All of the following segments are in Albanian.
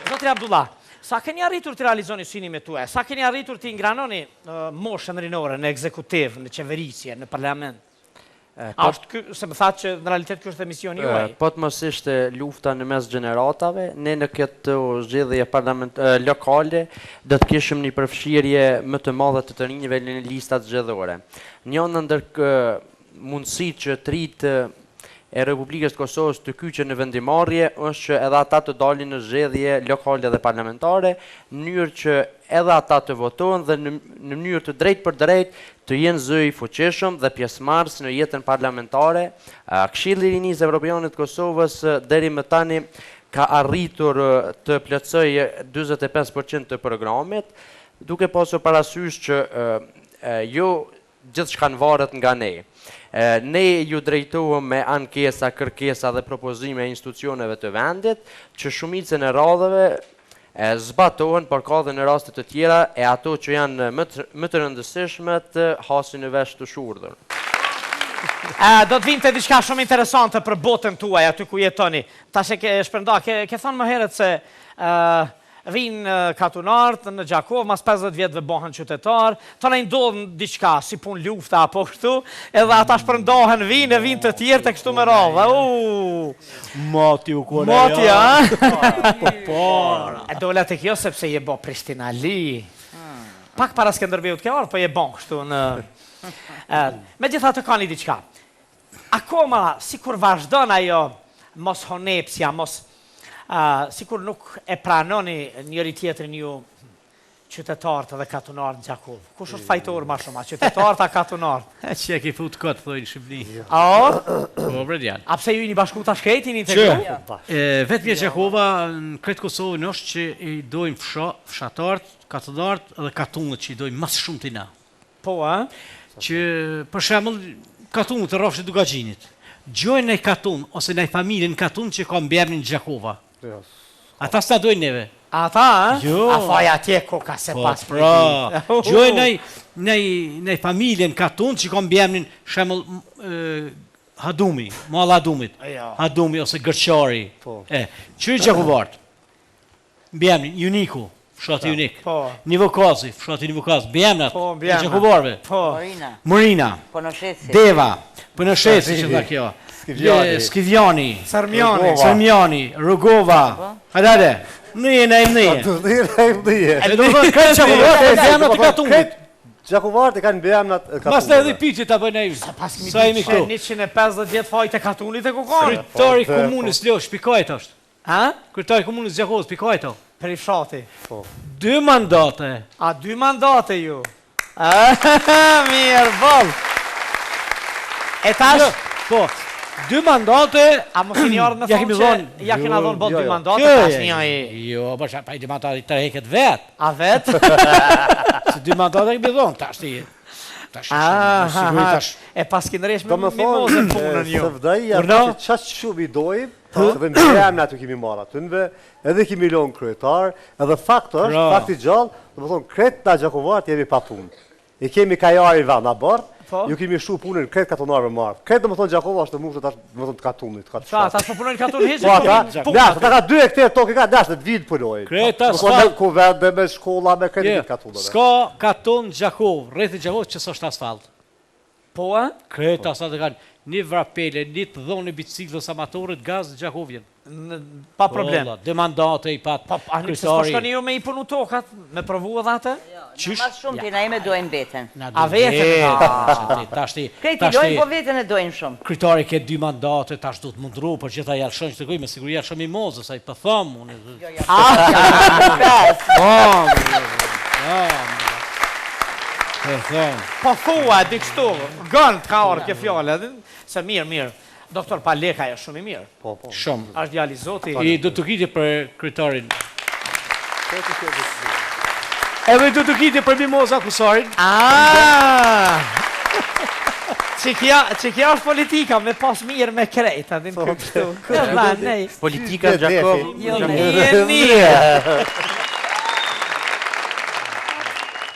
Zotri Abdullah, sa keni arritur të realizoni synimet tuaja? Sa keni arritur të ingranoni moshën rinore në ekzekutiv, në qeverisje, në parlament? Se më thatë që në realitet kjo është misioni juaj? Po të mos ishte lufta në mes gjeneratave, ne në këtë zgjedhje lokale do të kishim një përfshirje më të madhe të rinjve në listat zgjedhore. Një ndër mundësi që të rritë e Republikës të Kosovës të kyçe në vendimarrje është që edhe ata të dalin në zgjedhje lokale dhe parlamentare, në mënyrë që edhe ata të votojnë dhe në mënyrë të drejtë për drejtë të jenë zëj fuqishëm dhe pjesëmarrës në jetën parlamentare. Këshilli i Rinisë Evropiane të Kosovës deri më tani ka arritur të plotësojë 45% të programit, duke pasur parasysh që jo gjithçka varet nga ne. Ne ju drejtohem me ankesa, kërkesa dhe propozime e institucioneve të vendit, që shumicën e radhave zbatohen, por ka dhe në rastet të tjera e ato që janë më të rëndësishme të hasin në vesh të shurdhur. Do të vinte diçka shumë interesante për botën tuaj aty ku jetoni. Tash e shpërnda, ke thënë më herët se vinë katunart në Gjakov, mas 50 vjetëve bëhen qytetar, të në ndodhën diçka, si pun lufta apo kështu, edhe ata shpërndohen vinë të tjerë të kështu me radhë. Mati u kore. Mati, a? E dole të kjo sepse je bo Prishtina Li. Pak para Skënderbeu të kevarë, po je bon kështu në... Me gjitha të ka një diçka. Akoma, si kur vazhdon ajo, mos honepsja, sikur nuk e pranoni njëri tjetrin ju qytetarët dhe katunarët në Gjakov. Kush është fajtor ma shumë, qytetarët a katunarët? Që e ki fut këtë, thoi në Shqipni. Po, bredjan. A pse ju një bashku të shkretin integru? Vetëmje Gjakova në kretë Kosovën është që i dojmë fshatarët, katunarët dhe katunët që i dojmë mas shumë të na. Po, Që për shemëll katunët të rafshë Dugagjinit. Gjojnë në katun, ose në familjen katun që ka mbjernin në Gjakova. Ata s'ta dojnë neve. Ata, Jo. A faj atje koka se pas pra. Gjojnë në familjen katun që ka mbjernin shemëll Hadumi, mall Hadumit. Hadumi ose Gërqari. Që Gjakovartë. Mbjernin, Juniku. Fshati Unik. Nivokazi, fshati Nivokazi, Bjemnat, Gjakovarve. Morina. Deva, Pënëshesi që dha kjo. Skivjani. Sërmjani. Rugova. Hajde. Nije, nije. E do të këtë Gjakovartë e Bjemnat të katunit. Gjakovartë e kanë Bjemnat e katunit. Mas të edhe piqit të bëjnë e ju. Sa imi këtu. 150 vjetë fajt e katunit e kukarë. Kryetari komunës Ljo, shpikajt është. Ha? Kryetari komunës Gjakovës, shpikajt është. Për i fshati. 2 mandate. A 2 mandate ju? Mirë, bol. E tash? Po, 2 mandate. A mos i një orë në thonë që ja kena dhonë bot 2 mandate, tash një aji. Jo, pa i 2 mandate i tërheket vetë. A vetë? Se 2 mandate kemi dhonë, tash ti. E pas këndëresh me mimozën punën ju. Se vdajja që qashtë shumë i dojmë, se dhe mbjemnë aty kemi marra tënve, edhe kemi lonë kryetar, edhe fakt është, fakti gjallë, dhe më thonë, kretë nga Gjakovartë jemi pa punë. I kemi kajari va nga bërë, ju kemi shu punën kretë katunarve marë. Kretë dhe më thonë Gjakova është të mushtë të katunit. Qa, ta shpo punën katun heqë? Ta ka 2 hektarë tokë, ka 10 vit punojnë. Kreta asfalt. Ku vende me shkolla, me kretë vit katunëve. Ska katun Gjakov, rrethi Gjakovës që sështë asfalt. Po, Kreta asfalt e kanë një vrapele, një të dhonë biciklës amatorit gaz Gjakovjen. Pa problem. Demandate i pat kryetari. Se s'po shkoni ju me i punu tokat, me provu edhe atë? Mas shumë pina ime dojnë vetën. A vetën? Krejti dojnë, po vetën e dojnë shumë. Kryetari ke 2 mandate, tash du të mundru, për që ta jalshën që të kuj, me sigur jalshën i mozës, a i pëthëm. Po thua, di kështu, gënd ka orë ke fjallë, se mirë. Doktor Paleka e shumë i mirë. Shumë. Ashtë djali zoti. I do të kiti për kryetarin. Edhe do të kiti për mimoza kusarin. Që kja është politika, me pas mirë me krejt, adin kështu. Politika Gjakov. Mirë.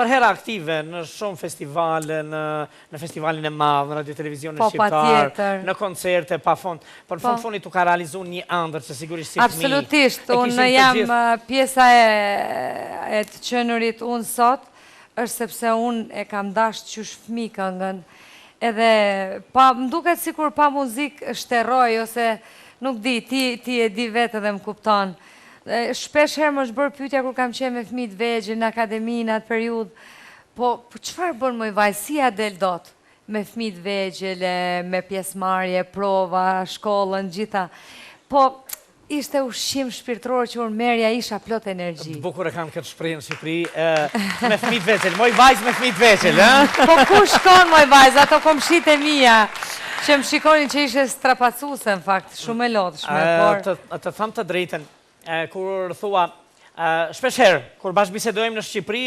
për herë aktive në shumë festivale, në festivalin e madh, në radio televizionin Po, shqiptar, patjetër. në koncerte pa fond. Për në fundit u ka realizuar një ëndër që sigurisht si fëmijë. Absolutisht, e kishim unë të jam gjithë- pjesa e të qenurit unë sot, është sepse unë e kam dash qysh fëmi këngën, edhe më duket sikur pa muzik shteroj, ose nuk di, ti e di vetë edhe më kupton. Shpesh herë më është bërë pyetja kur kam qenë me fëmijët vegjël në akademi në atë periudhë, po çfarë bën moj vajzë, si ja del dot me fëmijët vegjël, me pjesëmarrje, prova, shkollën, gjitha. Po ishte ushqim shpirtëror që unë merja, isha plot energji. Bukur e kam këtë shprehje në Shqipëri, me fëmijët vegjël, moj vajzë me fëmijët vegjël, ë? Po ku shkon moj vajzë, ato komshit e mia, që më shikonin që ishe strapacuse në fakt, shumë e lodhshme, por... Të tham të drejten, kur thua, shpesh herë, kur bashkëbisedojmë në Shqipëri,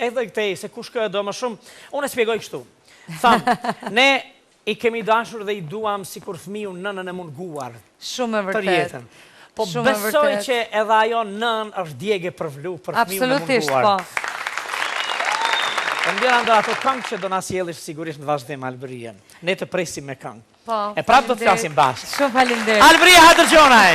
edhe këtej, se kush kë do më shumë, unë e spjegoj kështu. Tham, ne i kemi dashur dhe i duam si kur fëmiu nënën e munguar. Shumë e Të vërtet. rjetën. Po Shumë e besoj vërtet. që edhe ajo nën është djegë për vlu, për fëmiu në Absolutisht, munguar. po. Të ndjera ndër ato këngë që do na sjellish sigurisht në vazhdim, Albrien. Ne të presim me këngë. Po, E prapë do të faleminderit. flasim bashkë. Shumë faleminderit. Albria, ha dëgjonaj!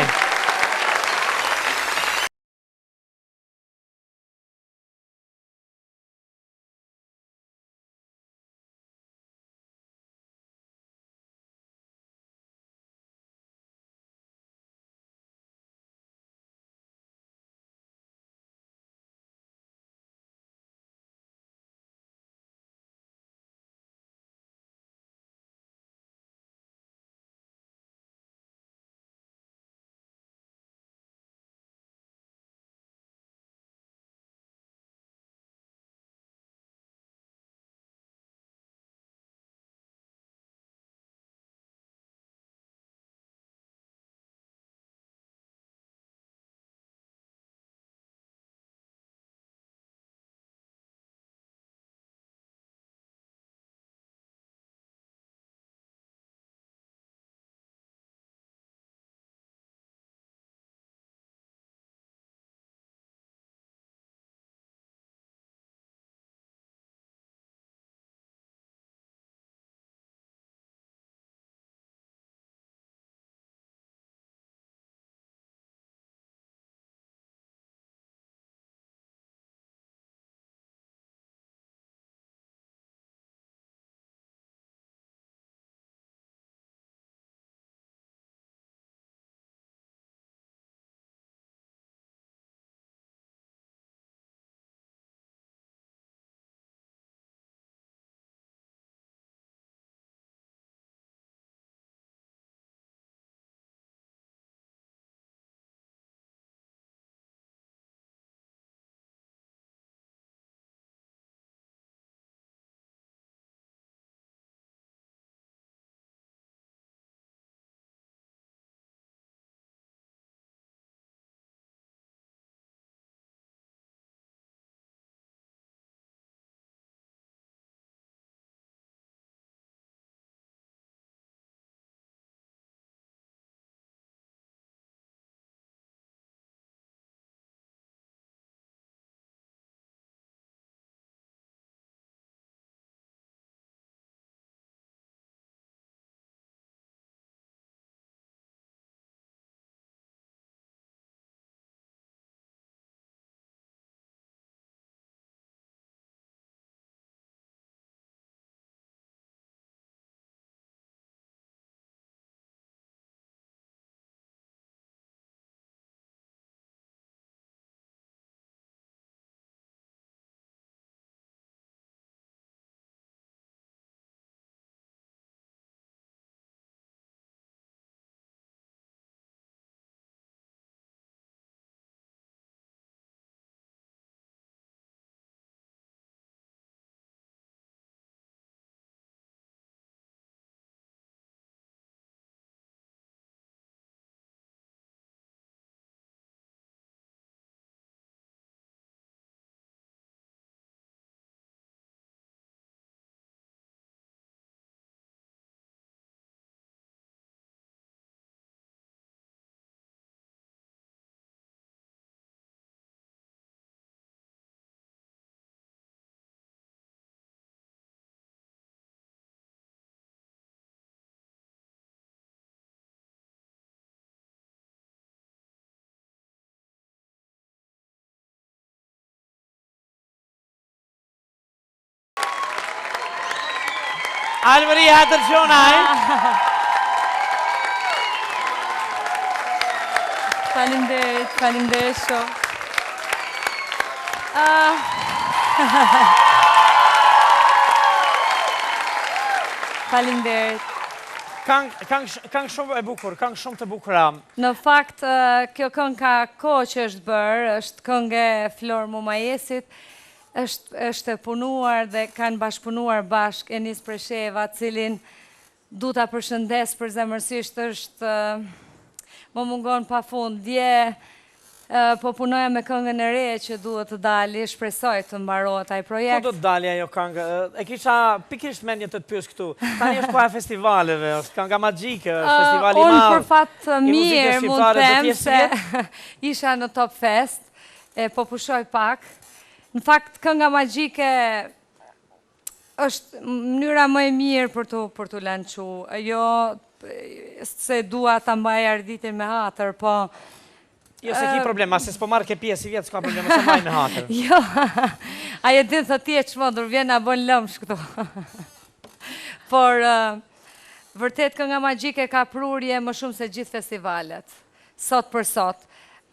Alberia hatër qonaj. Faleminderit shumë. Faleminderit. Këngë shumë e bukur, këngë shumë të bukura. Në fakt, kjo këngë ka kohë që është bërë, është këngë e Flor Mumajesit, është e punuar dhe kanë bashkëpunuar bashkë Enis Presheva, cilin du ta përshëndes për zemërsisht është më mungon pa fund. Dje po punoja me këngën e re që duhet të dali, shpresoj të mbarohet ai projekt. Ku do të dali ajo këngë? E kisha pikërisht mendje të pyes këtu. Tani është koha e festivaleve, është kënga magjike, është festivali i madh. Unë për fat mirë mund të them se isha në Top Fest, po pushoj pak. Në fakt kënga magjike është mënyra më e mirë për të lançu. Jo se dua ta mbaj arditin me hatër, po jo, se ki problema, se s'po marrë ke pjesë i vjetë, s'ka problema, se maj me hatër. Jo, aje din thë ti e qmëndur, vjen a bon lëmsh këtu. Por, vërtet kënga magjike ka prurje më shumë se gjithë festivalet, sot për sot.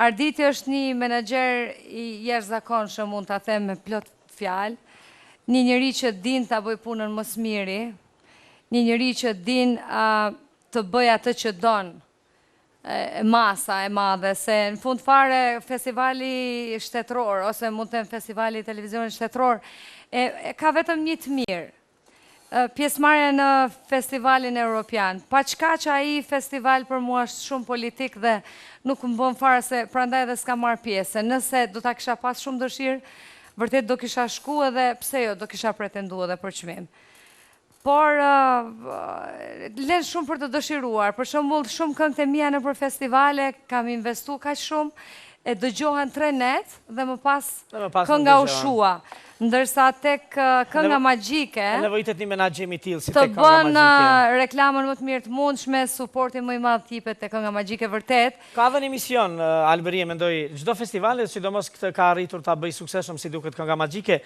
Arditi është një menaxher i jashtëzakonshëm, mund ta them me plot fjalë, një njeri që din ta bëj punën më së miri, një njeri që din të bëj atë që don, masa e madhe, se në fund fare festivali shtetëror, ose mund të them festivali televizionit shtetëror, ka vetëm një të mirë, pjesëmarrja në festivalin europian. Pa qka që ai festival për mua është shumë politik dhe nuk më bën fare se prandaj dhe s'ka marrë pjesë. Nëse do ta kisha pas shumë dëshirë, vërtet do kisha shku edhe pse jo, do kisha pretendu edhe për çmim. Por, len shumë për të dëshiruar. Për shembull, shumë këngët e mia nëpër festivale kam investu kaq shumë, e dëgjohen 3 net dhe më pas kënga u shua. Ndërsa tek kënga magjike nevojitet një menaxhem i tillë si të tek kënga magjike. Të bën reklamën më të mirë të mundshme, suportin më i madh tipet te kënga magjike vërtet. Ka dhe një mision, Alberie, mendoj, çdo festival, sidomos këtë ka arritur ta bëj suksesshëm si duket kënga magjike,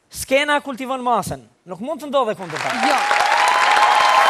skena kultivon masën. Nuk mund të ndodhe kundërta. Jo.